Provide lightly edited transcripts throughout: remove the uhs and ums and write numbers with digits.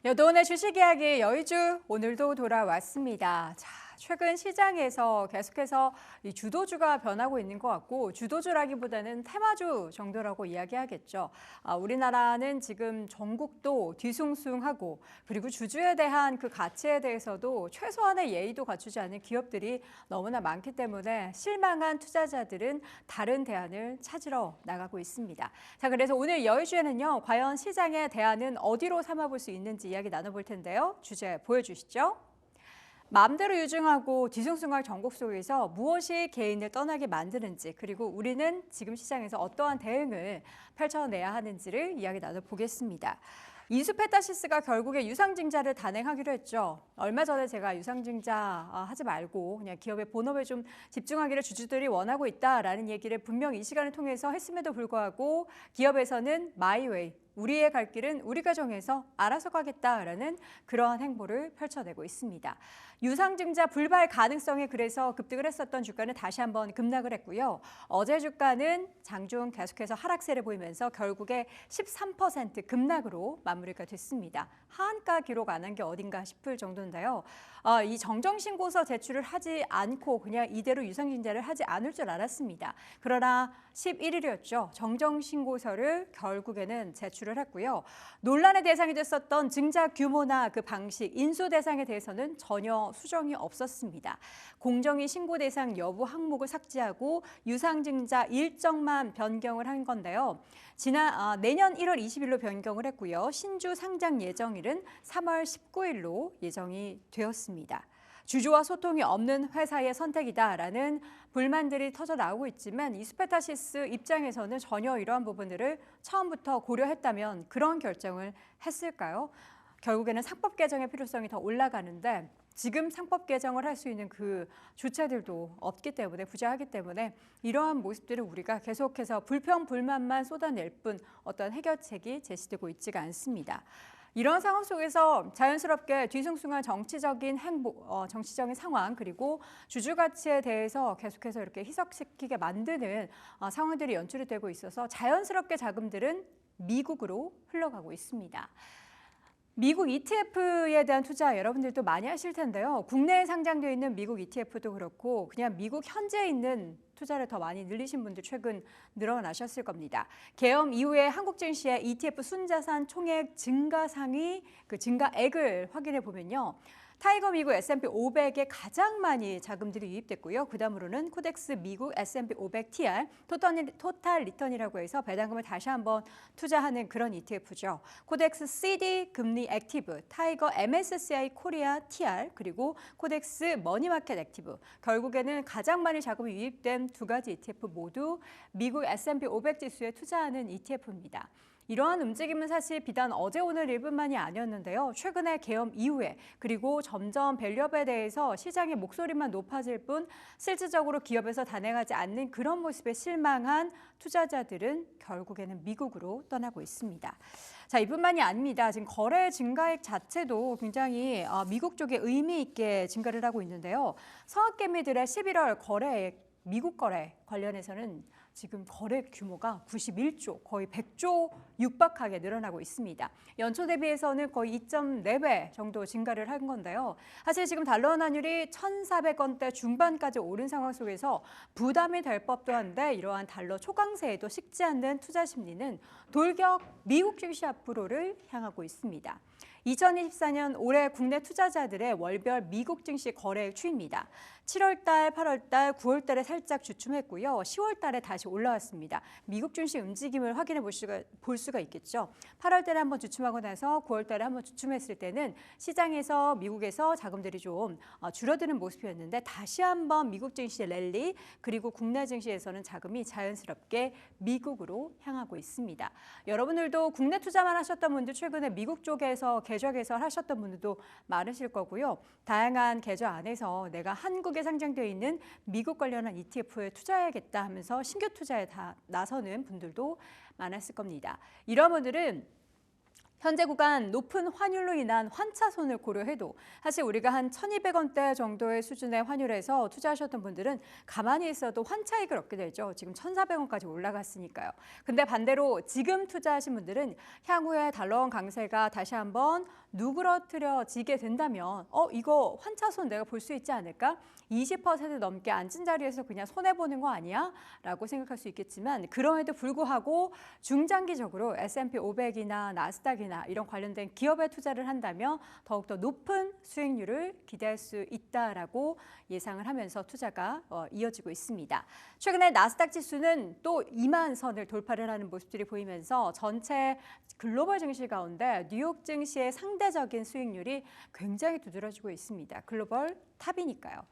여돈의 주식 이야기 여의주 오늘도 돌아왔습니다. 자, 최근 시장에서 계속해서 이 주도주가 변하고 있는 것 같고 주도주라기보다는 테마주 정도라고 이야기하겠죠. 우리나라는 지금 전국도 뒤숭숭하고 그리고 주주에 대한 그 가치에 대해서도 최소한의 예의도 갖추지 않은 기업들이 너무나 많기 때문에 실망한 투자자들은 다른 대안을 찾으러 나가고 있습니다. 자, 그래서 오늘 여의주에는요, 과연 시장의 대안은 어디로 삼아볼 수 있는지 이야기 나눠볼 텐데요. 주제 보여주시죠. 마음대로 유증하고 뒤숭숭할 전국 속에서 무엇이 개인을 떠나게 만드는지, 그리고 우리는 지금 시장에서 어떠한 대응을 펼쳐내야 하는지를 이야기 나눠보겠습니다. 이수페타시스가 결국에 유상증자를 단행하기로 했죠. 얼마 전에 제가 유상증자 하지 말고 그냥 기업의 본업에 좀 집중하기를 주주들이 원하고 있다라는 얘기를 분명히 이 시간을 통해서 했음에도 불구하고 기업에서는 마이웨이, 우리의 갈 길은 우리가 정해서 알아서 가겠다라는 그러한 행보를 펼쳐내고 있습니다. 유상증자 불발 가능성에 그래서 급등을 했었던 주가는 다시 한번 급락을 했고요. 어제 주가는 장중 계속해서 하락세를 보이면서 결국에 13% 급락으로 마무리가 됐습니다. 하한가 기록 안 한 게 어딘가 싶을 정도인데요. 이 정정신고서 제출을 하지 않고 그냥 이대로 유상증자를 하지 않을 줄 알았습니다. 그러나 11일이었죠. 정정신고서를 결국에는 제출을 했고요. 논란의 대상이 됐었던 증자 규모나 그 방식, 인수 대상에 대해서는 전혀 수정이 없었습니다. 공정위 신고 대상 여부 항목을 삭제하고 유상증자 일정만 변경을 한 건데요. 내년 1월 20일로 변경을 했고요. 신주 상장 예정일은 3월 19일로 예정이 되었습니다. 주주와 소통이 없는 회사의 선택이다라는 불만들이 터져 나오고 있지만 이수페타시스 입장에서는 전혀 이러한 부분들을 처음부터 고려했다면 그런 결정을 했을까요? 결국에는 상법 개정의 필요성이 더 올라가는데 지금 상법 개정을 할 수 있는 그 주체들도 없기 때문에 부재하기 때문에 이러한 모습들을 우리가 계속해서 불평 불만만 쏟아낼 뿐 어떤 해결책이 제시되고 있지가 않습니다. 이런 상황 속에서 자연스럽게 뒤숭숭한 정치적인 정치적인 상황 그리고 주주 가치에 대해서 계속해서 이렇게 희석시키게 만드는 상황들이 연출이 되고 있어서 자연스럽게 자금들은 미국으로 흘러가고 있습니다. 미국 ETF에 대한 투자 여러분들도 많이 하실 텐데요. 국내에 상장되어 있는 미국 ETF도 그렇고 그냥 미국 현지에 있는 투자를 더 많이 늘리신 분들 최근 늘어나셨을 겁니다. 계엄 이후에 한국 증시의 ETF 순자산 총액 증가상위 그 증가액을 확인해 보면요. 타이거 미국 S&P 500에 가장 많이 자금들이 유입됐고요. 그 다음으로는 코덱스 미국 S&P 500 TR, 토탈 리턴이라고 해서 배당금을 다시 한번 투자하는 그런 ETF죠. 코덱스 CD 금리 액티브, 타이거 MSCI 코리아 TR, 그리고 코덱스 머니마켓 액티브. 결국에는 가장 많이 자금이 유입된 두 가지 ETF 모두 미국 S&P 500 지수에 투자하는 ETF입니다. 이러한 움직임은 사실 비단 어제 오늘 일뿐만이 아니었는데요. 최근에 계엄 이후에 그리고 점점 밸류업에 대해서 시장의 목소리만 높아질 뿐 실질적으로 기업에서 단행하지 않는 그런 모습에 실망한 투자자들은 결국에는 미국으로 떠나고 있습니다. 자, 이뿐만이 아닙니다. 지금 거래 증가액 자체도 굉장히 미국 쪽에 의미 있게 증가를 하고 있는데요. 서학개미들의 11월 거래액, 미국 거래 관련해서는 지금 거래 규모가 91조, 거의 100조 육박하게 늘어나고 있습니다. 연초 대비해서는 거의 2.4배 정도 증가를 한 건데요. 사실 지금 달러 환율이 1,400원대 중반까지 오른 상황 속에서 부담이 될 법도 한데 이러한 달러 초강세에도 식지 않는 투자 심리는 돌격 미국 증시 앞으로를 향하고 있습니다. 2024년 올해 국내 투자자들의 월별 미국 증시 거래액 추이입니다. 7월달, 8월달, 9월달에 살짝 주춤했고요. 10월달에 다시 올라왔습니다. 미국 증시 움직임을 확인해 볼 수가 있겠죠. 8월달에 한번 주춤하고 나서 9월달에 한번 주춤했을 때는 시장에서 미국에서 자금들이 좀 줄어드는 모습이었는데 다시 한번 미국 증시의 랠리 그리고 국내 증시에서는 자금이 자연스럽게 미국으로 향하고 있습니다. 여러분들도 국내 투자만 하셨던 분들 최근에 미국 쪽에서 계좌 개설 하셨던 분들도 많으실 거고요. 다양한 계좌 안에서 내가 한국에 상장되어 있는 미국 관련한 ETF에 투자해야겠다 하면서 신규 투자에 다 나서는 분들도 많았을 겁니다. 이런 분들은 현재 구간 높은 환율로 인한 환차손을 고려해도 사실 우리가 한 1,200원대 정도의 수준의 환율에서 투자하셨던 분들은 가만히 있어도 환차익을 얻게 되죠. 지금 1,400원까지 올라갔으니까요. 근데 반대로 지금 투자하신 분들은 향후에 달러원 강세가 다시 한번 누그러뜨려지게 된다면 이거 환차손 내가 볼 수 있지 않을까? 20% 넘게 앉은 자리에서 그냥 손해보는 거 아니야? 라고 생각할 수 있겠지만 그럼에도 불구하고 중장기적으로 S&P 500이나 나스닥이나 이런 관련된 기업에 투자를 한다면 더욱더 높은 수익률을 기대할 수 있다라고 예상을 하면서 투자가 이어지고 있습니다. 최근에 나스닥 지수는 또 2만 선을 돌파를 하는 모습들이 보이면서 전체 글로벌 증시 가운데 뉴욕 증시의 상대적인 수익률이 굉장히 두드러지고 있습니다. 글로벌 탑이니까요.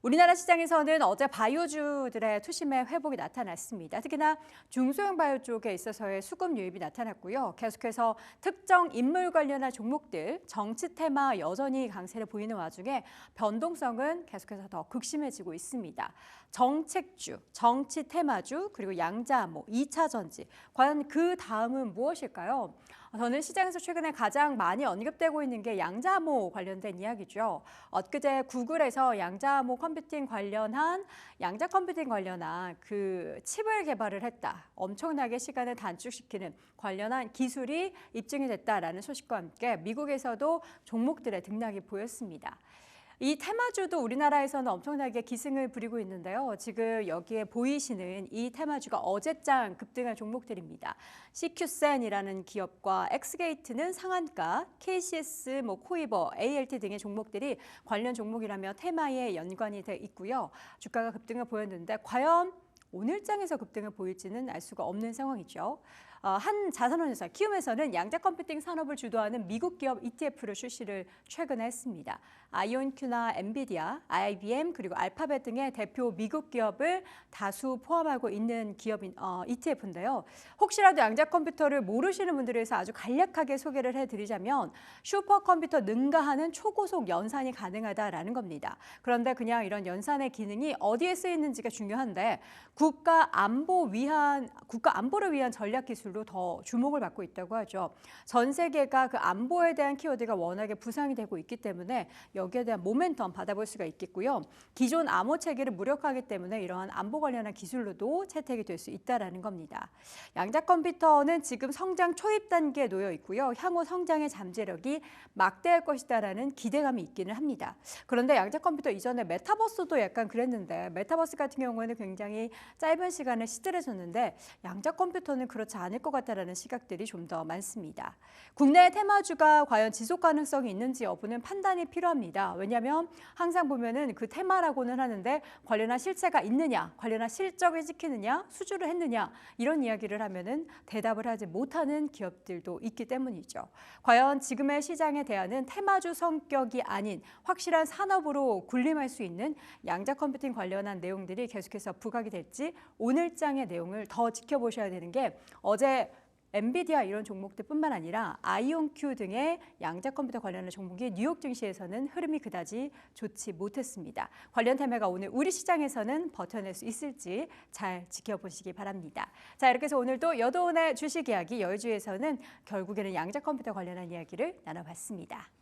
우리나라 시장에서는 어제 바이오주들의 투심의 회복이 나타났습니다. 특히나 중소형 바이오 쪽에 있어서의 수급 유입이 나타났고요. 계속해서 특정 인물 관련한 종목들, 정치 테마 여전히 강세를 보이는 와중에 변동성은 계속해서 더 극심해지고 있습니다. 정책주, 정치 테마주, 그리고 양자암호, 2차 전지. 과연 그 다음은 무엇일까요? 저는 시장에서 최근에 가장 많이 언급되고 있는 게 양자암호 관련된 이야기죠. 엊그제 구글에서 양자 컴퓨팅 관련한 그 칩을 개발을 했다. 엄청나게 시간을 단축시키는 관련한 기술이 입증이 됐다라는 소식과 함께 미국에서도 종목들의 등락이 보였습니다. 이 테마주도 우리나라에서는 엄청나게 기승을 부리고 있는데요. 지금 여기에 보이시는 이 테마주가 어제장 급등한 종목들입니다. CQ센이라는 기업과 엑스게이트는 상한가, KCS, 코이버, ALT 등의 종목들이 관련 종목이라며 테마에 연관이 돼 있고요. 주가가 급등을 보였는데 과연 오늘장에서 급등을 보일지는 알 수가 없는 상황이죠. 한 자산운용사 키움에서는 양자 컴퓨팅 산업을 주도하는 미국 기업 ETF를 출시를 최근에 했습니다. 아이온큐나 엔비디아, IBM 그리고 알파벳 등의 대표 미국 기업을 다수 포함하고 있는 기업인 ETF인데요. 혹시라도 양자 컴퓨터를 모르시는 분들을 위해서 아주 간략하게 소개를 해드리자면 슈퍼컴퓨터 능가하는 초고속 연산이 가능하다라는 겁니다. 그런데 그냥 이런 연산의 기능이 어디에 쓰이는지가 중요한데 국가 안보를 위한 전략 기술로 더 주목을 받고 있다고 하죠. 전 세계가 그 안보에 대한 키워드가 워낙에 부상이 되고 있기 때문에 여기에 대한 모멘텀 받아볼 수가 있겠고요. 기존 암호 체계를 무력화하기 때문에 이러한 안보 관련한 기술로도 채택이 될 수 있다라는 겁니다. 양자 컴퓨터는 지금 성장 초입 단계에 놓여 있고요. 향후 성장의 잠재력이 막대할 것이다라는 기대감이 있기는 합니다. 그런데 양자 컴퓨터 이전에 메타버스도 약간 그랬는데 메타버스 같은 경우에는 굉장히 짧은 시간에 시들해졌는데 양자 컴퓨터는 그렇지 않을 것 같다라는 시각들이 좀 더 많습니다. 국내 테마주가 과연 지속 가능성이 있는지 여부는 판단이 필요합니다. 왜냐하면 항상 보면은 그 테마라고는 하는데 관련한 실체가 있느냐, 관련한 실적을 지키느냐, 수주를 했느냐 이런 이야기를 하면은 대답을 하지 못하는 기업들도 있기 때문이죠. 과연 지금의 시장의 대안은 테마주 성격이 아닌 확실한 산업으로 군림할 수 있는 양자 컴퓨팅 관련한 내용들이 계속해서 부각이 될지 오늘장의 내용을 더 지켜보셔야 되는 게 어제 엔비디아 이런 종목들뿐만 아니라 아이온큐 등의 양자 컴퓨터 관련한 종목이 뉴욕 증시에서는 흐름이 그다지 좋지 못했습니다. 관련 테마가 오늘 우리 시장에서는 버텨낼 수 있을지 잘 지켜보시기 바랍니다. 자, 이렇게 해서 오늘도 여도온의 주식 이야기 여의주에서는 결국에는 양자 컴퓨터 관련한 이야기를 나눠봤습니다.